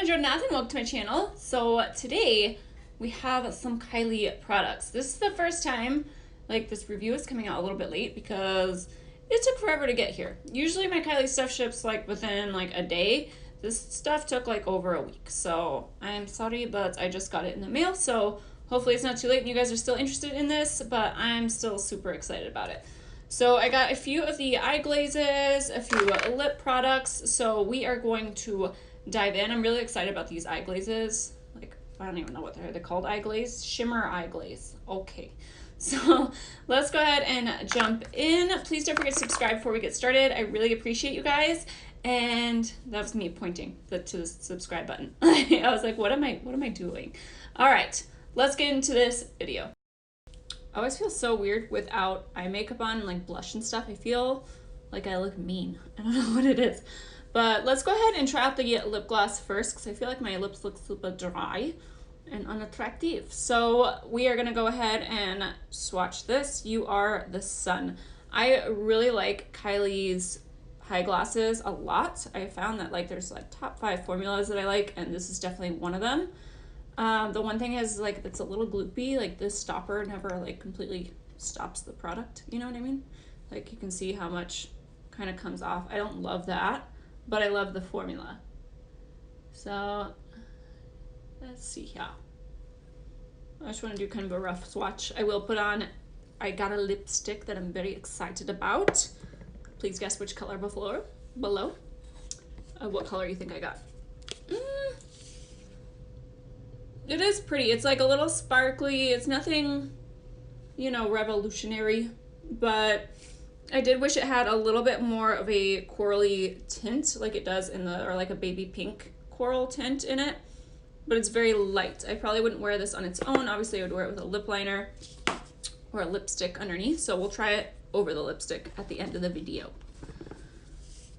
Jonathan, welcome to my channel. So today we have some Kylie products. This is the first time this review is coming out a little bit late because it took forever to get here. Usually my Kylie stuff ships within a day. This stuff took over a week. So I'm sorry, but I just got it in the mail. So hopefully it's not too late and you guys are still interested in this, but I'm still super excited about it. So I got a few of the eye glazes, a few lip products. So we are going to dive in. I'm really excited about these eye glazes. I don't even know what they're called. Eye glaze, shimmer eye glaze. Okay, so let's go ahead and jump in. Please don't forget to subscribe before we get started. I really appreciate you guys. And that was me pointing to the subscribe button. I was like, what am I doing? All right, let's get into this video. I always feel so weird without eye makeup on and blush and stuff. I feel like I look mean. I don't know what it is. But let's go ahead and try out the lip gloss first because I feel like my lips look super dry and unattractive. So we are going to go ahead and swatch this. You Are the Sun. I really like Kylie's high glosses a lot. I found that there's top 5 formulas that I like, and this is definitely one of them. The one thing is it's a little gloopy. This stopper never completely stops the product. You know what I mean? You can see how much kind of comes off. I don't love that, but I love the formula. So let's see here. I just want to do kind of a rough swatch. I will put on, I got a lipstick that I'm very excited about. Please guess which color below. What color you think I got? It is pretty. It's a little sparkly. It's nothing, revolutionary, but I did wish it had a little bit more of a corally tint like it does in or a baby pink coral tint in it, but it's very light. I probably wouldn't wear this on its own. Obviously I would wear it with a lip liner or a lipstick underneath, so we'll try it over the lipstick at the end of the video.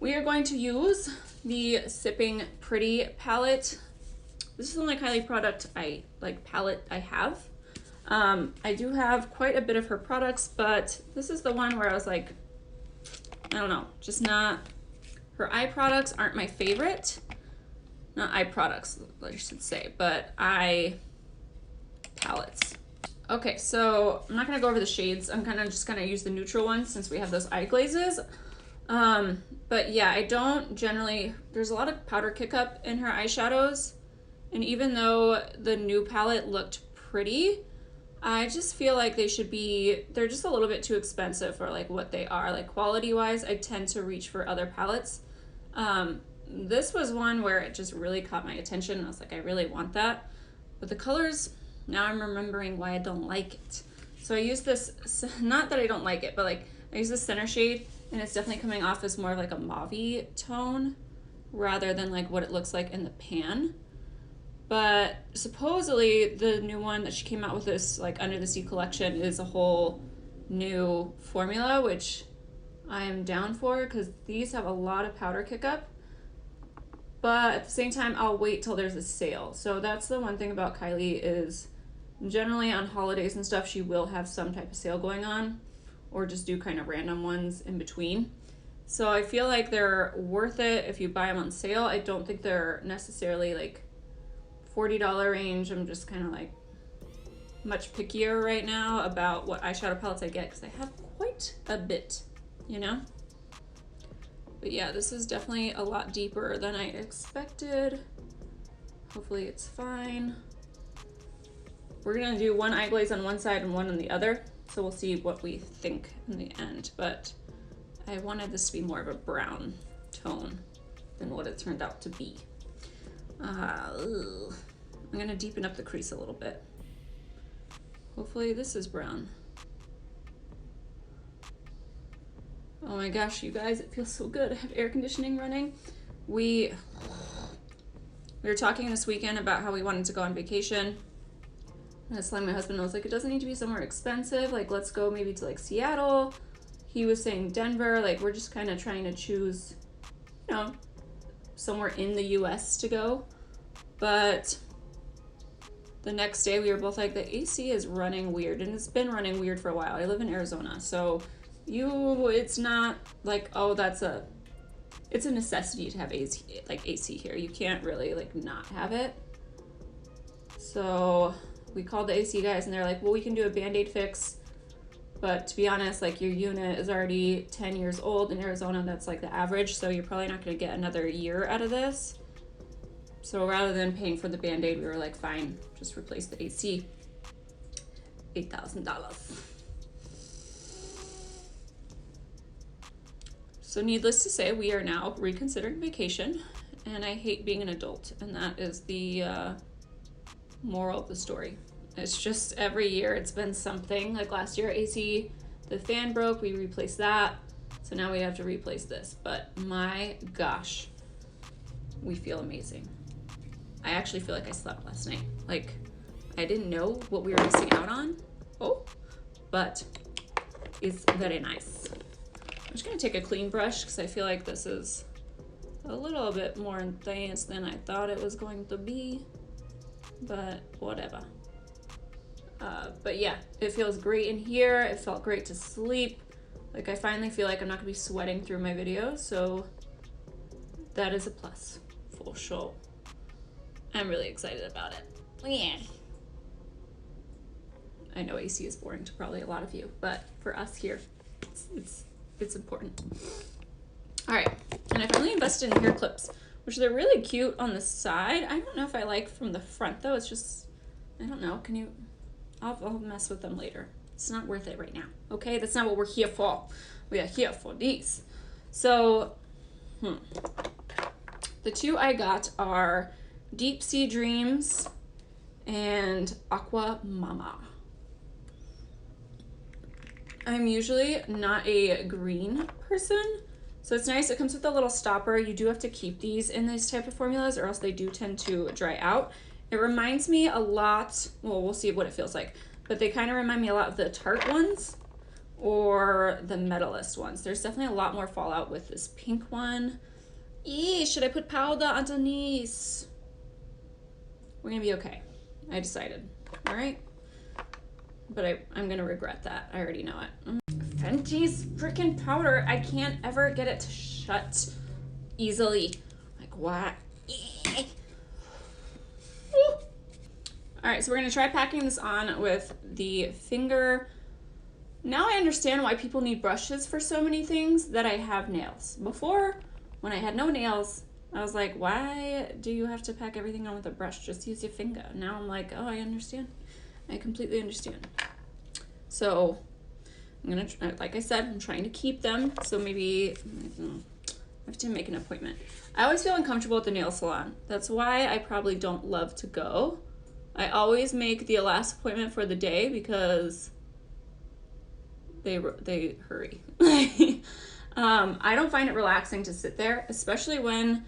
We are going to use the Sipping Pretty palette. This is the only Kylie product palette I have. I do have quite a bit of her products, but this is the one where I was I don't know, just not, her eye products aren't my favorite. Not eye products, I should say, but eye palettes. Okay, so I'm not gonna go over the shades. I'm just gonna use the neutral ones since we have those eye glazes. But yeah, I don't generally, there's a lot of powder kick up in her eyeshadows. And even though the new palette looked pretty, I just feel like they're just a little bit too expensive for what they are. Quality wise, I tend to reach for other palettes. This was one where it just really caught my attention. I was like, I really want that. But the colors, now I'm remembering why I don't like it. So I use this, not that I don't like it, but I use the center shade, and it's definitely coming off as more of a mauve-y tone rather than what it looks like in the pan. But supposedly the new one that she came out with, this Under the Sea collection, is a whole new formula, which I am down for because these have a lot of powder kick up. But at the same time, I'll wait till there's a sale. So that's the one thing about Kylie is generally on holidays and stuff, she will have some type of sale going on or just do kind of random ones in between. So I feel like they're worth it if you buy them on sale. I don't think they're necessarily $40 range. I'm just kind of much pickier right now about what eyeshadow palettes I get because I have quite a bit, But yeah, this is definitely a lot deeper than I expected. Hopefully it's fine. We're gonna do one eye glaze on one side and one on the other, so we'll see what we think in the end. But I wanted this to be more of a brown tone than what it turned out to be. I'm gonna deepen up the crease a little bit. Hopefully this is brown. Oh my gosh, you guys, it feels so good. I have air conditioning running. We were talking this weekend about how we wanted to go on vacation. And I was telling my husband, I was like, it doesn't need to be somewhere expensive. Let's go maybe to Seattle. He was saying Denver. We're just kind of trying to choose, somewhere in the US to go. But the next day we were both like, the AC is running weird, and it's been running weird for a while. I live in Arizona, so it's not oh, that's a it's a necessity to have AC, like AC here. You can't really like not have it. So we called the AC guys and they're like, well, we can do a Band-Aid fix. But to be honest, like your unit is already 10 years old in Arizona. That's like the average. So you're probably not going to get another year out of this. So rather than paying for the Band-Aid, we were like, fine, just replace the AC. $8,000. So needless to say, we are now reconsidering vacation, and I hate being an adult, and that is the moral of the story. It's just every year it's been something. Like last year, AC, the fan broke, we replaced that, so now we have to replace this. But my gosh, we feel amazing. I actually feel like I slept last night. Like, I didn't know what we were missing out on. Oh, but it's very nice. I'm just gonna take a clean brush because I feel like this is a little bit more intense than I thought it was going to be, but whatever. But yeah, it feels great in here. It felt great to sleep. Like I finally feel like I'm not gonna be sweating through my videos, so that is a plus for sure. I'm really excited about it. Yeah. I know AC is boring to probably a lot of you, but for us here, it's important. All right, and I finally invested in hair clips, which they're really cute on the side. I don't know if I like from the front though. It's just, I don't know. Can you? I'll mess with them later. It's not worth it right now. Okay, that's not what we're here for. We are here for these. So, the two I got are Deep Sea Dreams and Aqua Mama. I'm usually not a green person, so it's nice. It comes with a little stopper. You do have to keep these in these type of formulas or else they do tend to dry out. It reminds me a lot, well, we'll see what it feels like, but they kind of remind me a lot of the Tarte ones or the Medalist ones. There's definitely a lot more fallout with this pink one. Eee, should I put powder underneath? We're gonna be okay. I decided, all right? But I'm gonna regret that. I already know it. Fenty's freaking powder. I can't ever get it to shut easily. Like what? All right, so we're gonna try packing this on with the finger. Now I understand why people need brushes for so many things that I have nails. Before, when I had no nails, I was like, why do you have to pack everything on with a brush? Just use your finger. Now I'm like, oh, I understand. I completely understand. So I'm gonna, like I said, I'm trying to keep them. So maybe I have to make an appointment. I always feel uncomfortable at the nail salon. That's why I probably don't love to go. I always make the last appointment for the day because they hurry. I don't find it relaxing to sit there, especially when,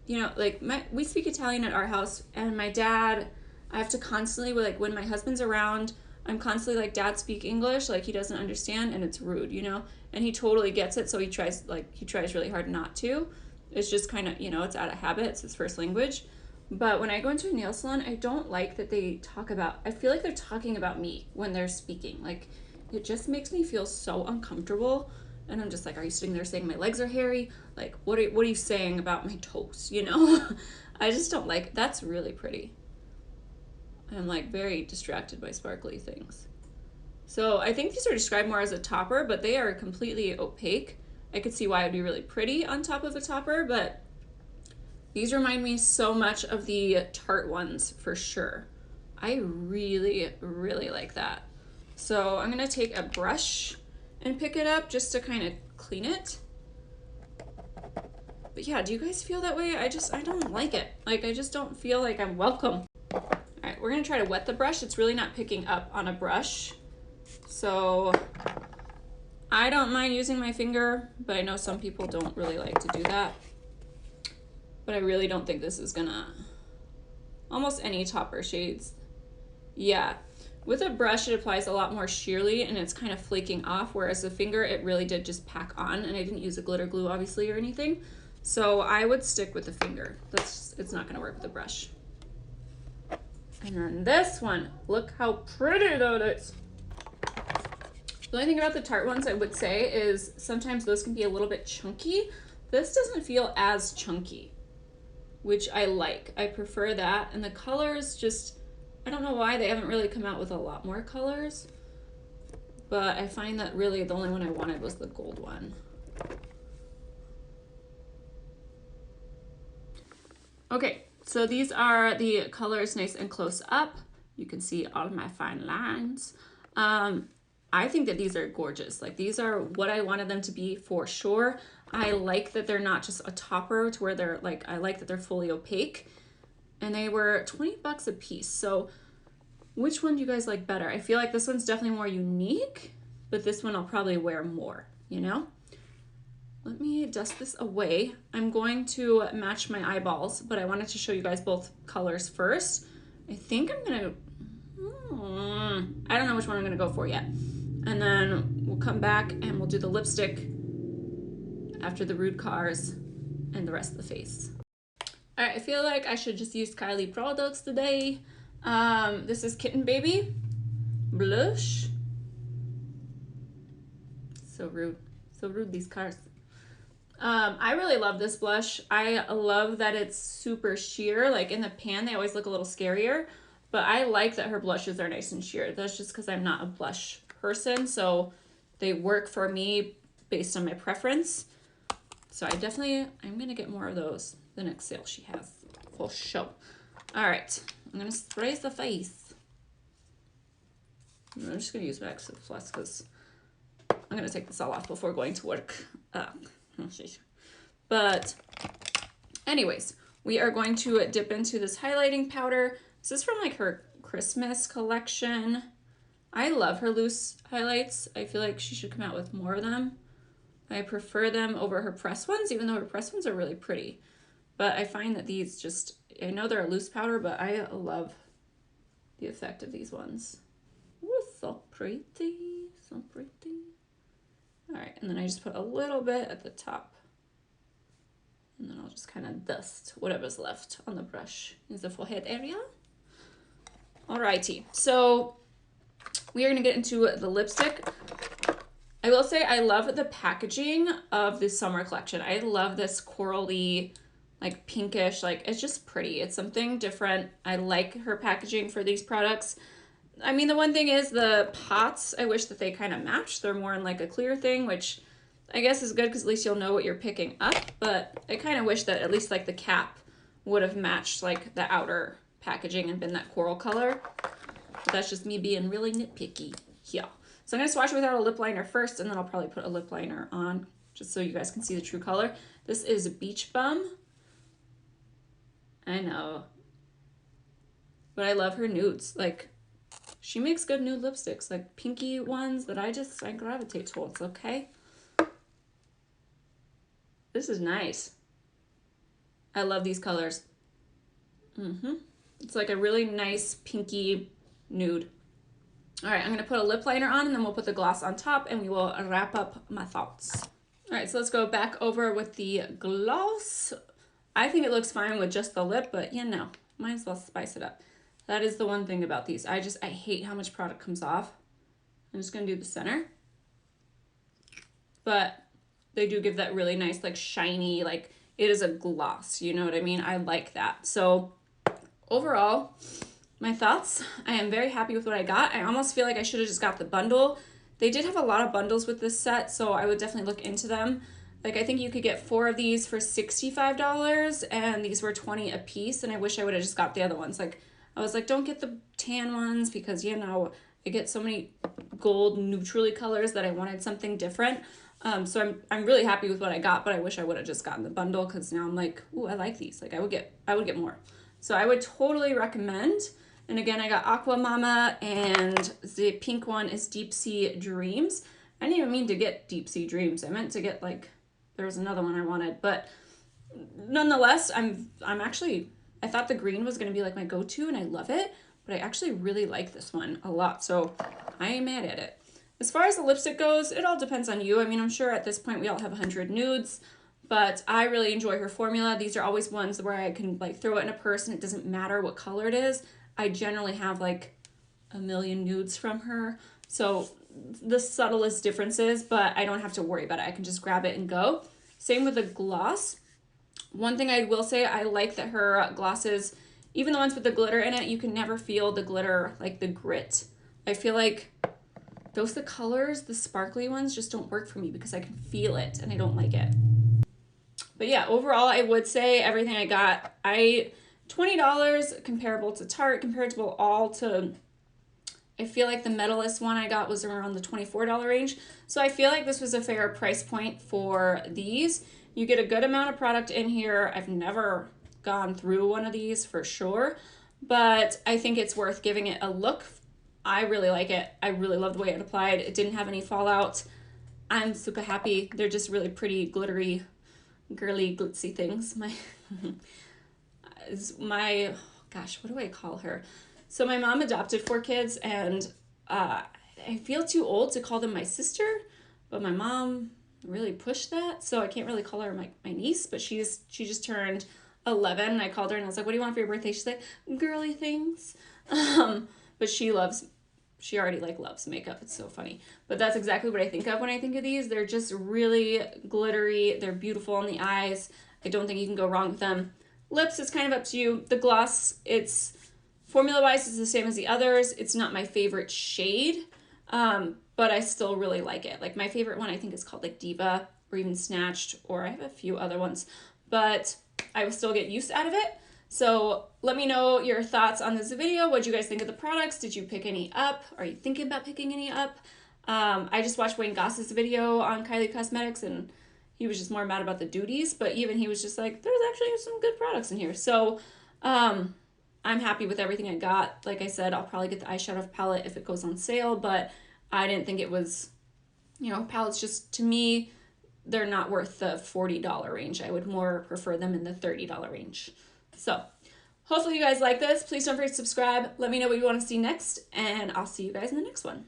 you know, like we speak Italian at our house, and my dad, I have to constantly, like when my husband's around, I'm constantly like, Dad, speak English, like he doesn't understand and it's rude, you know, and he totally gets it, so he tries really hard not to. It's just kind of, you know, it's out of habit, it's his first language. But when I go into a nail salon, I don't like that they talk about, I feel like they're talking about me when they're speaking. Like, it just makes me feel so uncomfortable. And I'm just like, are you sitting there saying my legs are hairy? Like, what are you saying about my toes, you know? I just don't like, that's really pretty. I'm like very distracted by sparkly things. So I think these are described more as a topper, but they are completely opaque. I could see why it'd be really pretty on top of a topper, but these remind me so much of the Tarte ones for sure. I really, really like that. So I'm gonna take a brush and pick it up just to kind of clean it. But yeah, do you guys feel that way? I don't like it. Like, I just don't feel like I'm welcome. All right, we're gonna try to wet the brush. It's really not picking up on a brush. So I don't mind using my finger, but I know some people don't really like to do that. But I really don't think this is gonna, almost any topper shades. Yeah, with a brush it applies a lot more sheerly and it's kind of flaking off, whereas the finger, it really did just pack on, and I didn't use a glitter glue obviously or anything. So I would stick with the finger. It's not gonna work with a brush. And then this one, look how pretty that is. The only thing about the Tarte ones I would say is sometimes those can be a little bit chunky. This doesn't feel as chunky, which I like. I prefer that. And the colors just, I don't know why they haven't really come out with a lot more colors, but I find that really the only one I wanted was the gold one. Okay, so these are the colors nice and close up. You can see all my fine lines. I think that these are gorgeous. Like, these are what I wanted them to be for sure. I like that they're not just a topper to where they're like, I like that they're fully opaque. And they were 20 bucks a piece. So which one do you guys like better? I feel like this one's definitely more unique, but this one I'll probably wear more, you know? Let me dust this away. I'm going to match my eyeballs, but I wanted to show you guys both colors first. I think I'm gonna, I don't know which one I'm gonna go for yet. And then we'll come back and we'll do the lipstick after the rude cars and the rest of the face. All right, I feel like I should just use Kylie products today. This is Kitten Baby blush. So rude, these cars. I really love this blush. I love that it's super sheer. Like in the pan, they always look a little scarier, but I like that her blushes are nice and sheer. That's just because I'm not a blush person, so they work for me based on my preference. So I'm gonna get more of those the next sale she has for sure. All right, I'm gonna spray the face. I'm just gonna use Wax Plus because I'm gonna take this all off before going to work. But anyways, we are going to dip into this highlighting powder. This is from like her Christmas collection. I love her loose highlights. I feel like she should come out with more of them. I prefer them over her press ones, even though her press ones are really pretty. But I find that these just, I know they're a loose powder, but I love the effect of these ones. Ooh, so pretty, so pretty. All right, and then I just put a little bit at the top. And then I'll just kind of dust whatever's left on the brush in the forehead area. Alrighty, so we are gonna get into the lipstick. I will say I love the packaging of this summer collection. I love this corally, like pinkish, like it's just pretty. It's something different. I like her packaging for these products. I mean, the one thing is the pots, I wish that they kind of match. They're more in like a clear thing, which I guess is good because at least you'll know what you're picking up. But I kind of wish that at least like the cap would have matched like the outer packaging and been that coral color. But that's just me being really nitpicky. Yeah. So I'm going to swatch it without a lip liner first, and then I'll probably put a lip liner on just so you guys can see the true color. This is Beach Bum. I know. But I love her nudes. Like, she makes good nude lipsticks, like pinky ones that I gravitate towards, okay? This is nice. I love these colors. It's like a really nice pinky nude. All right, I'm gonna put a lip liner on and then we'll put the gloss on top and we will wrap up my thoughts. All right, so let's go back over with the gloss. I think it looks fine with just the lip, but you know, might as well spice it up. That is the one thing about these. I hate how much product comes off. I'm just gonna do the center. But they do give that really nice, like shiny, like it is a gloss, you know what I mean? I like that. So overall, my thoughts, I am very happy with what I got. I almost feel like I should have just got the bundle. They did have a lot of bundles with this set, so I would definitely look into them. Like, I think you could get 4 of these for $65, and these were 20 a piece, and I wish I would have just got the other ones. Like, I was like, don't get the tan ones because, you know, I get so many gold neutrally colors that I wanted something different. So I'm really happy with what I got, but I wish I would have just gotten the bundle because now I'm like, ooh, I like these. Like, I would get more. So I would totally recommend. And again, I got Aqua Mama, and the pink one is Deep Sea Dreams. I didn't even mean to get Deep Sea Dreams. I meant to get, like, there was another one I wanted. But nonetheless, I thought the green was going to be, like, my go-to, and I love it. But I actually really like this one a lot, so I ain't mad at it. As far as the lipstick goes, it all depends on you. I mean, I'm sure at this point we all have 100 nudes. But I really enjoy her formula. These are always ones where I can, like, throw it in a purse, and it doesn't matter what color it is. I generally have like a million nudes from her. So the subtlest differences, but I don't have to worry about it. I can just grab it and go. Same with the gloss. One thing I will say, I like that her glosses, even the ones with the glitter in it, you can never feel the glitter, like the grit. I feel like the colors, the sparkly ones, just don't work for me because I can feel it and I don't like it. But yeah, overall, I would say everything I got, $20 comparable to Tarte, comparable all to, I feel like the Medalist one I got was around the $24 range. So I feel like this was a fair price point for these. You get a good amount of product in here. I've never gone through one of these for sure, but I think it's worth giving it a look. I really like it. I really love the way it applied. It didn't have any fallout. I'm super happy. They're just really pretty, glittery, girly, glitzy things. My gosh, what do I call her? So my mom adopted 4 kids, and I feel too old to call them my sister, but my mom really pushed that, so I can't really call her my niece, but she just turned 11, and I called her, and I was like, what do you want for your birthday? She's like, girly things. But she already like loves makeup. It's so funny. But that's exactly what I think of when I think of these. They're just really glittery. They're beautiful on the eyes. I don't think you can go wrong with them. Lips is kind of up to you. The gloss, it's formula-wise, it's the same as the others. It's not my favorite shade, but I still really like it. Like my favorite one I think is called like Diva or even Snatched, or I have a few other ones, but I will still get use out of it. So let me know your thoughts on this video. What did you guys think of the products? Did you pick any up? Are you thinking about picking any up? I just watched Wayne Goss's video on Kylie Cosmetics, and he was just more mad about the duties, but even he was just like, there's actually some good products in here. So I'm happy with everything I got. Like I said, I'll probably get the eyeshadow palette if it goes on sale, but I didn't think it was, palettes just, to me, they're not worth the $40 range. I would more prefer them in the $30 range. So hopefully you guys like this. Please don't forget to subscribe. Let me know what you want to see next, and I'll see you guys in the next one.